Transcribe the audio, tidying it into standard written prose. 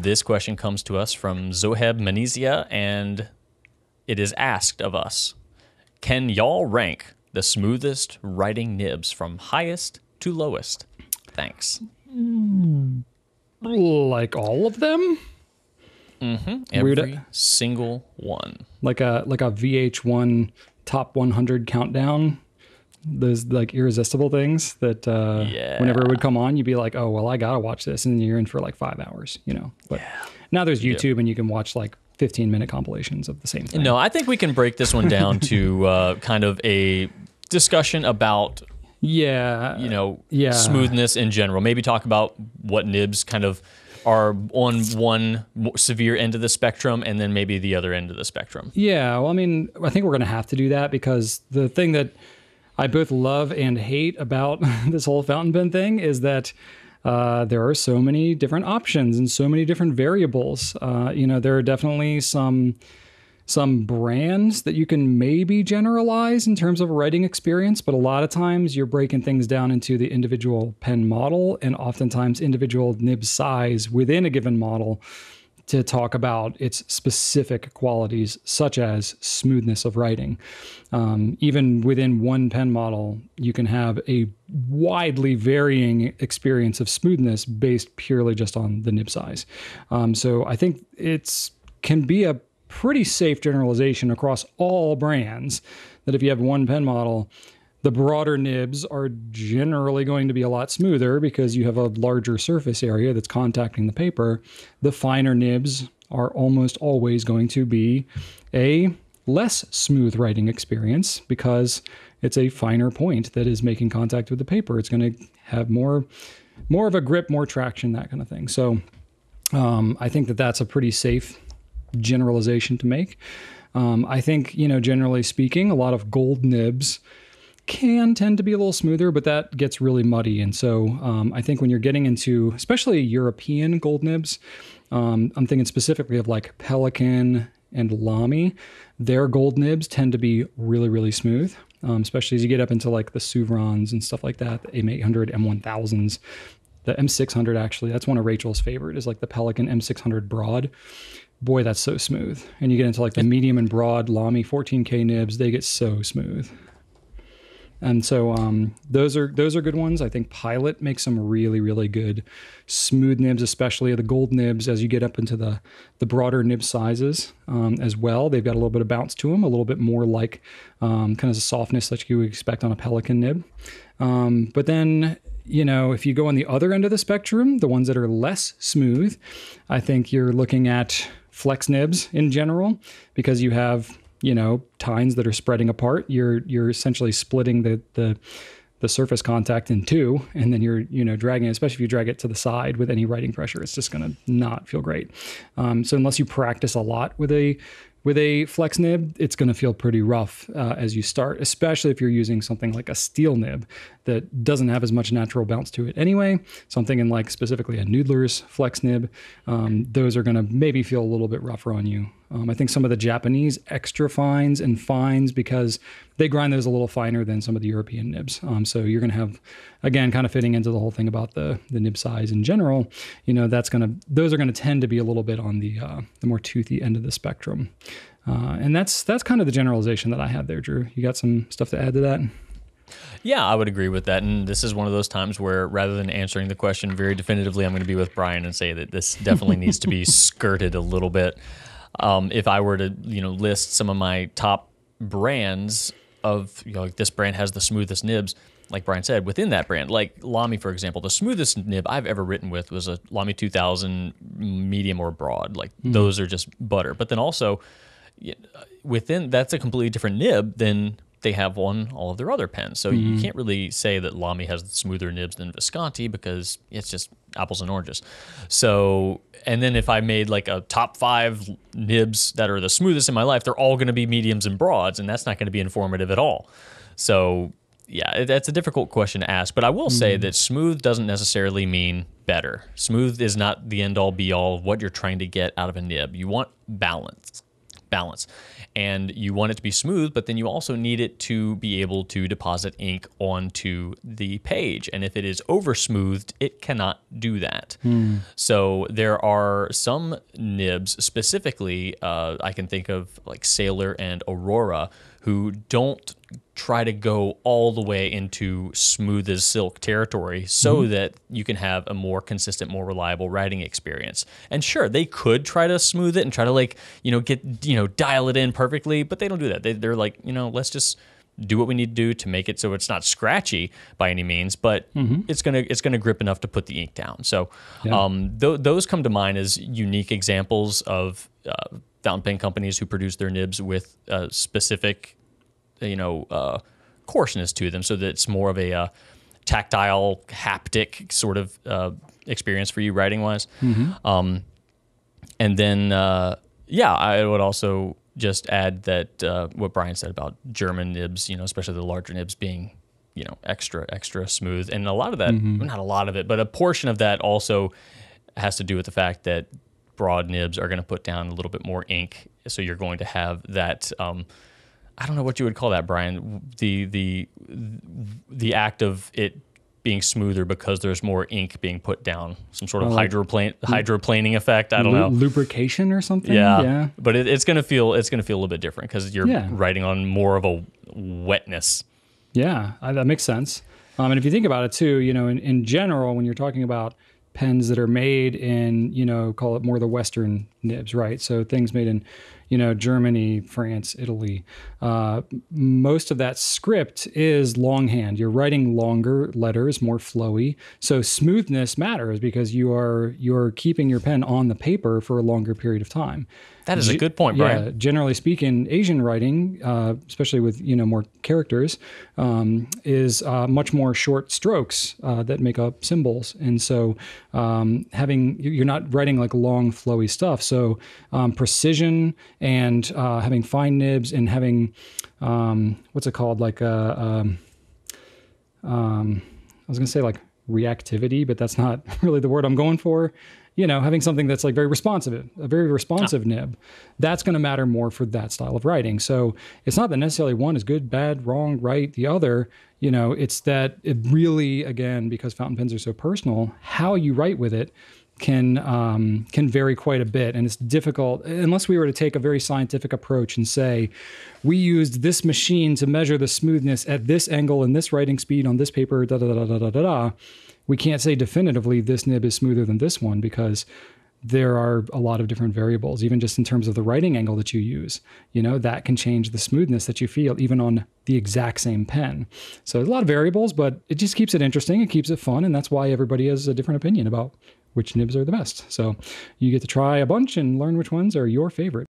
This question comes to us from Zoheb Manizia, and it is asked of us, can y'all rank the smoothest writing nibs from highest to lowest? Thanks. Like all of them? Every single one. Like a VH1 top 100 countdown. Those like irresistible things that whenever it would come on, you'd be like, oh, well, I got to watch this. And you're in for like 5 hours, you know. But now there's YouTube and you can watch like 15-minute compilations of the same thing. No, I think we can break this one down to kind of a discussion about smoothness in general. Maybe talk about what nibs kind of are on one severe end of the spectrum and then maybe the other end of the spectrum. Yeah, well, I mean, I think we're going to have to do that because the thing that I both love and hate about this whole fountain pen thing is that there are so many different options and so many different variables. There are definitely some brands that you can maybe generalize in terms of a writing experience, but a lot of times you're breaking things down into the individual pen model and oftentimes individual nib size within a given model to talk about its specific qualities, such as smoothness of writing. Even within one pen model, you can have a widely varying experience of smoothness based purely just on the nib size. So I think can be a pretty safe generalization across all brands that if you have one pen model, the broader nibs are generally going to be a lot smoother because you have a larger surface area that's contacting the paper. The finer nibs are almost always going to be a less smooth writing experience because it's a finer point that is making contact with the paper. It's going to have more of a grip, more traction, that kind of thing. So I think that that's a pretty safe generalization to make. I think, generally speaking, a lot of gold nibs can tend to be a little smoother, but that gets really muddy. And so I think when you're getting into, especially European gold nibs, I'm thinking specifically of like Pelikan and Lamy, their gold nibs tend to be really, really smooth, especially as you get up into like the Suvrons and stuff like that, the M800, M1000s, the M600 actually, that's one of Rachel's favorite is like the Pelikan M600 Broad. Boy, that's so smooth. And you get into like the medium and broad Lamy 14K nibs, they get so smooth. And so those are good ones. I think Pilot makes some really, really good smooth nibs, especially the gold nibs as you get up into the broader nib sizes as well. They've got a little bit of bounce to them, a little bit more like kind of the softness that you would expect on a Pelikan nib. But then, if you go on the other end of the spectrum, the ones that are less smooth, I think you're looking at flex nibs in general because you have tines that are spreading apart. You're essentially splitting the surface contact in two, and then you're dragging it, especially if you drag it to the side with any writing pressure, it's just going to not feel great. So unless you practice a lot with a flex nib, it's going to feel pretty rough as you start, especially if you're using something like a steel nib that doesn't have as much natural bounce to it anyway. So I'm thinking like specifically a Noodler's flex nib. Those are going to maybe feel a little bit rougher on you. I think some of the Japanese extra fines and fines, because they grind those a little finer than some of the European nibs. So you're going to have, again, kind of fitting into the whole thing about the nib size in general, those are going to tend to be a little bit on the more toothy end of the spectrum. And that's kind of the generalization that I have there, Drew. You got some stuff to add to that? Yeah, I would agree with that. And this is one of those times where rather than answering the question very definitively, I'm going to be with Brian and say that this definitely needs to be skirted a little bit. If I were to, list some of my top brands of, like this brand has the smoothest nibs, like Brian said, within that brand, like Lamy, for example, the smoothest nib I've ever written with was a Lamy 2000 medium or broad. Like those are just butter. But then also within, that's a completely different nib than they have on all of their other pens. So you can't really say that Lamy has smoother nibs than Visconti because it's just apples and oranges. So, and then if I made like a top 5 nibs that are the smoothest in my life, they're all going to be mediums and broads, and that's not going to be informative at all. So yeah, that's a difficult question to ask, but I will say that smooth doesn't necessarily mean better. Smooth is not the end all be all of what you're trying to get out of a nib. You want balance. balance. And you want it to be smooth, but then you also need it to be able to deposit ink onto the page. And if it is over smoothed, it cannot do that. So there are some nibs, specifically, I can think of like Sailor and Aurora, who don't try to go all the way into smooth as silk territory so that you can have a more consistent, more reliable writing experience. And sure, they could try to smooth it and try to like, dial it in perfectly, but they don't do that. They're like, let's just do what we need to do to make it so it's not scratchy by any means, but it's gonna grip enough to put the ink down. So those come to mind as unique examples of fountain pen companies who produce their nibs with specific coarseness to them, so that it's more of a tactile, haptic sort of experience for you writing wise. And then I would also just add that what Brian said about German nibs, especially the larger nibs being extra smooth, and a lot of that, not a lot of it, but a portion of that also has to do with the fact that broad nibs are going to put down a little bit more ink, so you're going to have that I don't know what you would call that, Brian. The act of it being smoother because there's more ink being put down, some sort of hydroplaning effect. I don't know, lubrication or something. Yeah. But it's gonna feel a little bit different because you're writing on more of a wetness. Yeah, that makes sense. And if you think about it too, in general, when you're talking about pens that are made in, call it more the Western nibs, right? So things made in, Germany, France, Italy. Most of that script is longhand. You're writing longer letters, more flowy. So smoothness matters because you're keeping your pen on the paper for a longer period of time. That is a good point, Brian. Yeah, generally speaking, Asian writing, especially with more characters, is much more short strokes that make up symbols, and so you're not writing like long, flowy stuff. So precision and having fine nibs and having what's it called, like I was going to say like reactivity, but that's not really the word I'm going for. Having something that's like very responsive, a very responsive nib, that's going to matter more for that style of writing. So it's not that necessarily one is good, bad, wrong, right. The other, it's that it really, again, because fountain pens are so personal, how you write with it can vary quite a bit. And it's difficult unless we were to take a very scientific approach and say, we used this machine to measure the smoothness at this angle and this writing speed on this paper, da-da-da-da-da-da-da. We can't say definitively this nib is smoother than this one because there are a lot of different variables, even just in terms of the writing angle that you use. That can change the smoothness that you feel even on the exact same pen. So there's a lot of variables, but it just keeps it interesting. It keeps it fun. And that's why everybody has a different opinion about which nibs are the best. So you get to try a bunch and learn which ones are your favorite.